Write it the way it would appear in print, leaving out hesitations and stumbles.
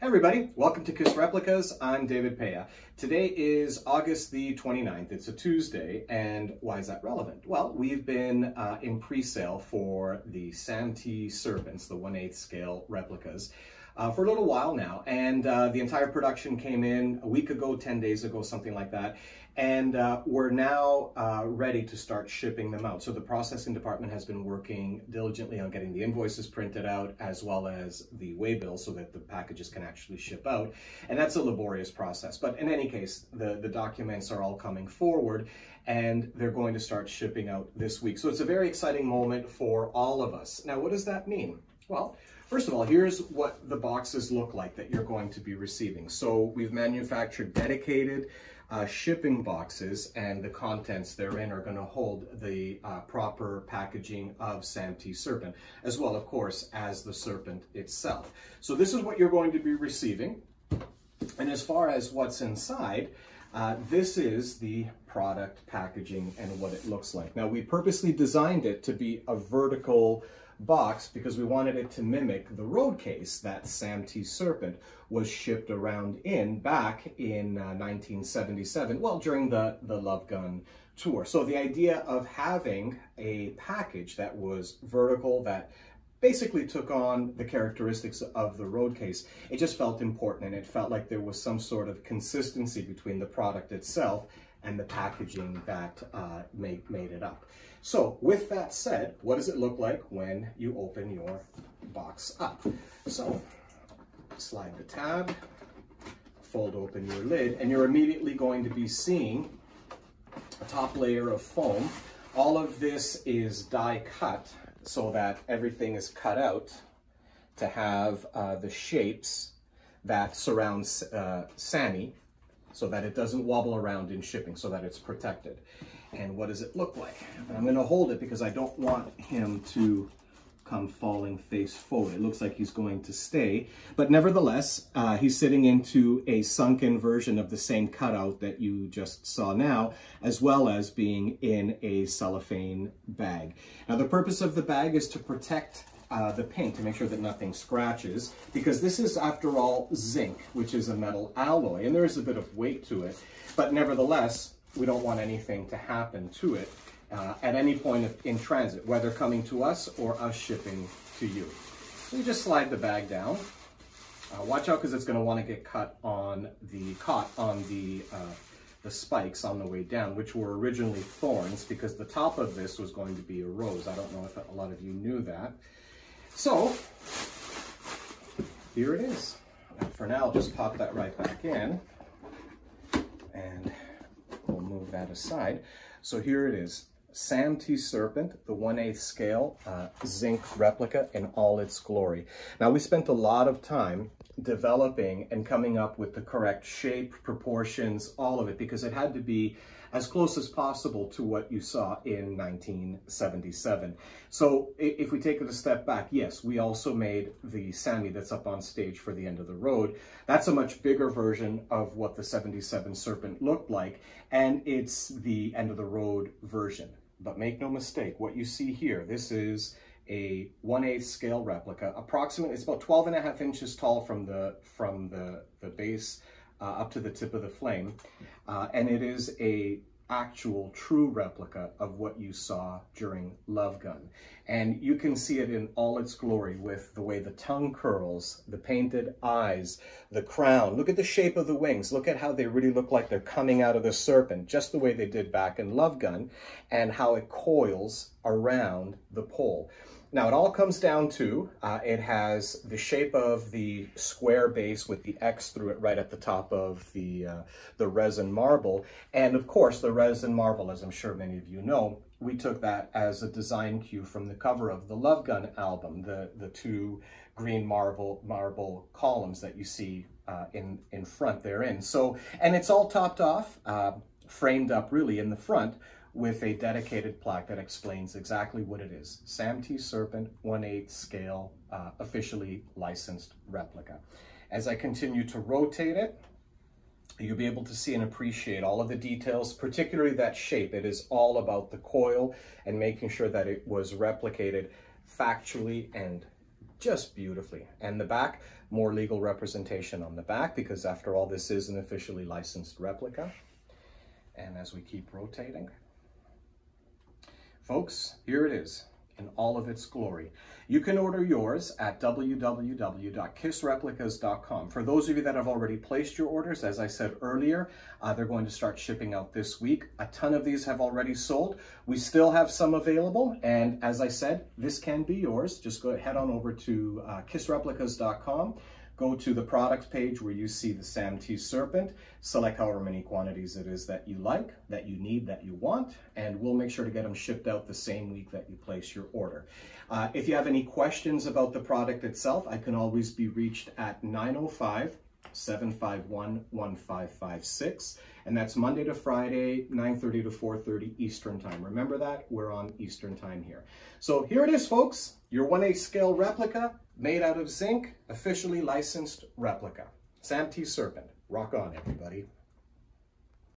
Hey everybody, welcome to Kiss Replicas. I'm David Paya. Today is August the 29th. It's a Tuesday, and why is that relevant? Well, we've been in pre-sale for the T Serpents, the 1/8 scale replicas, for a little while now, and the entire production came in a week ago, 10 days ago, something like that, and we're now ready to start shipping them out. So the processing department has been working diligently on getting the invoices printed out, as well as the waybill, so that the packages can actually ship out, and that's a laborious process. But in any case, the documents are all coming forward, and they're going to start shipping out this week. So it's a very exciting moment for all of us. Now, what does that mean? Well, first of all, here's what the boxes look like that you're going to be receiving. So we've manufactured dedicated shipping boxes, and the contents therein are going to hold the proper packaging of T Serpent, as well, of course, as the Serpent itself. So this is what you're going to be receiving. And as far as what's inside, this is the product packaging and what it looks like. Now, we purposely designed it to be a vertical box because we wanted it to mimic the road case that T Serpent was shipped around in back in 1977, well, during the Love Gun tour. So the idea of having a package that was vertical, that basically took on the characteristics of the road case, it just felt important, and it felt like there was some sort of consistency between the product itself and the packaging that made it up. So with that said, what does it look like when you open your box up? So slide the tab, fold open your lid, and you're immediately going to be seeing a top layer of foam. All of this is die cut so that everything is cut out to have the shapes that surround Sammy, so that it doesn't wobble around in shipping, so that it's protected. And what does it look like? And I'm going to hold it because I don't want him to come falling face forward. It looks like he's going to stay, but nevertheless, he's sitting into a sunken version of the same cutout that you just saw now, as well as being in a cellophane bag. Now, the purpose of the bag is to protect the paint, to make sure that nothing scratches, because this is, after all, zinc, which is a metal alloy, and there is a bit of weight to it, but nevertheless, we don't want anything to happen to it at any point in transit, whether coming to us or us shipping to you. So you just slide the bag down. Watch out, because it's going to want to get caught on the spikes on the way down, which were originally thorns, because the top of this was going to be a rose. I don't know if a lot of you knew that. So here it is. And for now, I'll just pop that right back in, and we'll move that aside. So here it is. T Serpent, the 1/8 scale zinc replica in all its glory. Now, we spent a lot of time developing and coming up with the correct shape, proportions, all of it, because it had to be as close as possible to what you saw in 1977. So if we take it a step back, yes, we also made the Sammy that's up on stage for the End of the Road. That's a much bigger version of what the 77 Serpent looked like, and it's the End of the Road version. But make no mistake, what you see here, this is a 1/8 scale replica. Approximately, it's about 12.5 inches tall from the base up to the tip of the flame, and it is a actual true replica of what you saw during Love Gun. And you can see it in all its glory with the way the tongue curls, the painted eyes, the crown. Look at the shape of the wings. Look at how they really look like they're coming out of the Serpent, just the way they did back in Love Gun, and how it coils around the pole. Now, it all comes down to, it has the shape of the square base with the X through it right at the top of the resin marble. And of course, the resin marble, as I'm sure many of you know, we took that as a design cue from the cover of the Love Gun album, the two green marble columns that you see in front therein. So, and it's all topped off, framed up really in the front, with a dedicated plaque that explains exactly what it is. T Serpent 1/8 scale, officially licensed replica. As I continue to rotate it, you'll be able to see and appreciate all of the details, particularly that shape. It is all about the coil and making sure that it was replicated factually and just beautifully. And the back, more legal representation on the back, because after all, this is an officially licensed replica. And as we keep rotating, folks, here it is in all of its glory. You can order yours at www.kissreplicas.com. For those of you that have already placed your orders, as I said earlier, they're going to start shipping out this week. A ton of these have already sold. We still have some available, and as I said, this can be yours. Just go head on over to kissreplicas.com. Go to the products page where you see the Sam T Serpent, select however many quantities it is that you like, that you need, that you want, and we'll make sure to get them shipped out the same week that you place your order. If you have any questions about the product itself, I can always be reached at 905-751-1556, and that's Monday to Friday, 9:30 to 4:30 Eastern Time. Remember that, we're on Eastern Time here. So here it is, folks, your 1/8 scale replica, made out of zinc, officially licensed replica. Sam T Serpent. Rock on, everybody.